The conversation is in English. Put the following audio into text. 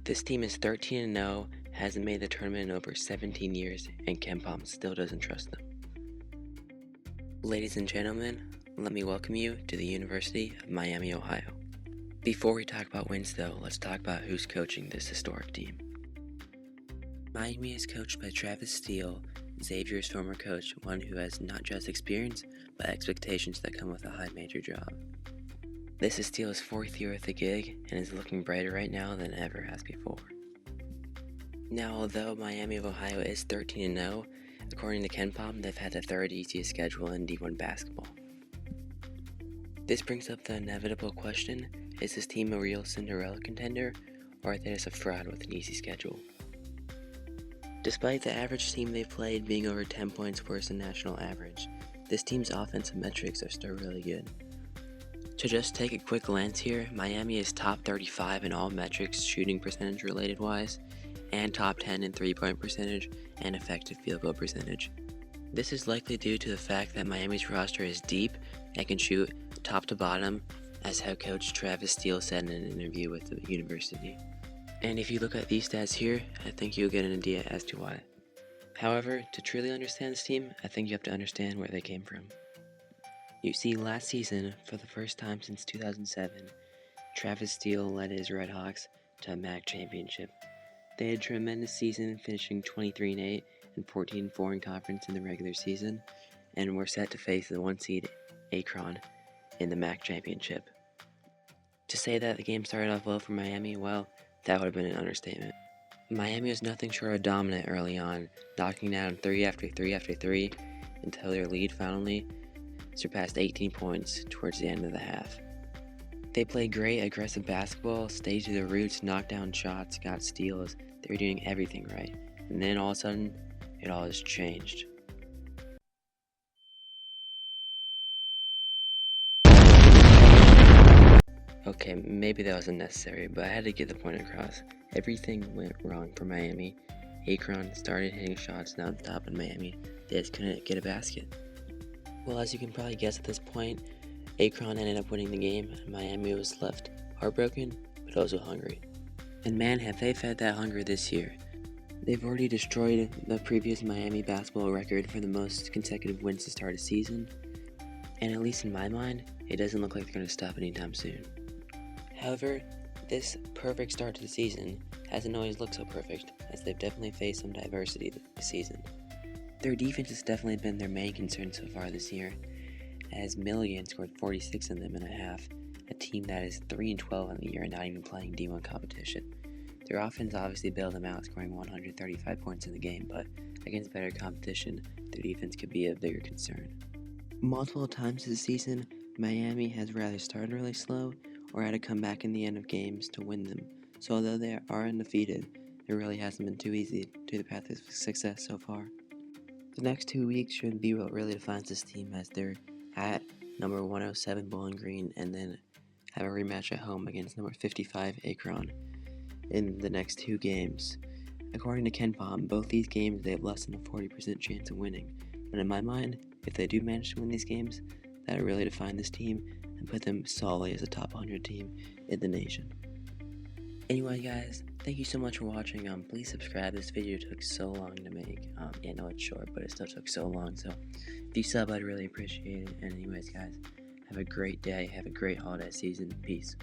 This team is 13-0, hasn't made the tournament in over 17 years, and KenPom still doesn't trust them. Ladies and gentlemen, let me welcome you to the University of Miami, Ohio. Before we talk about wins though, let's talk about who's coaching this historic team. Miami is coached by Travis Steele, Xavier's former coach, one who has not just experience, but expectations that come with a high major job. This is Steele's 4th year at the gig, and is looking brighter right now than it ever has before. Now, although Miami of Ohio is 13-0, according to KenPom, they've had the 3rd easiest schedule in D1 basketball. This brings up the inevitable question, is this team a real Cinderella contender, or are they just a fraud with an easy schedule? Despite the average team they've played being over 10 points worse than national average, this team's offensive metrics are still really good. To just take a quick glance here, Miami is top 35 in all metrics shooting percentage related wise, and top 10 in 3-point percentage and effective field goal percentage. This is likely due to the fact that Miami's roster is deep and can shoot top to bottom, as head coach Travis Steele said in an interview with the university. And if you look at these stats here, I think you'll get an idea as to why. However, to truly understand this team, I think you have to understand where they came from. You see, last season, for the first time since 2007, Travis Steele led his Red Hawks to a MAC championship. They had a tremendous season, finishing 23-8 and 14-4 in conference in the regular season, and were set to face the 1 seed Akron in the MAC championship. To say that the game started off well for Miami, well, that would have been an understatement. Miami was nothing short of dominant early on, knocking down 3 after 3 after 3 until their lead finally surpassed 18 points towards the end of the half. They played great aggressive basketball, stayed to their roots, knocked down shots, got steals. They were doing everything right. And then all of a sudden, it all has changed. Okay, maybe that was unnecessary, but I had to get the point across. Everything went wrong for Miami. Akron started hitting shots non-stop in Miami. They just couldn't get a basket. Well, as you can probably guess at this point, Akron ended up winning the game, and Miami was left heartbroken, but also hungry. And man, have they fed that hunger this year. They've already destroyed the previous Miami basketball record for the most consecutive wins to start a season, and at least in my mind, it doesn't look like they're going to stop anytime soon. However, this perfect start to the season hasn't always looked so perfect, as they've definitely faced some adversity this season. Their defense has definitely been their main concern so far this year, as Milligan scored 46 in them in a half, a team that is 3-12 in the year and not even playing D1 competition. Their offense obviously bailed them out, scoring 135 points in the game, but against better competition, their defense could be a bigger concern. Multiple times this season, Miami has rather started really slow or had to come back in the end of games to win them, so although they are undefeated, it really hasn't been too easy to the path of success so far. The next 2 weeks should be what really defines this team, as they're at number 107 Bowling Green and then have a rematch at home against number 55 Akron in the next 2 games. According to KenPom, both these games they have less than a 40% chance of winning, but in my mind, if they do manage to win these games, that would really define this team and put them solidly as a top 100 team in the nation. Anyway guys, thank you so much for watching. Please subscribe. This video took so long to make. I know it's short, but it still took so long, so if you sub, I'd really appreciate it. And anyways guys, have a great day, have a great holiday season. Peace.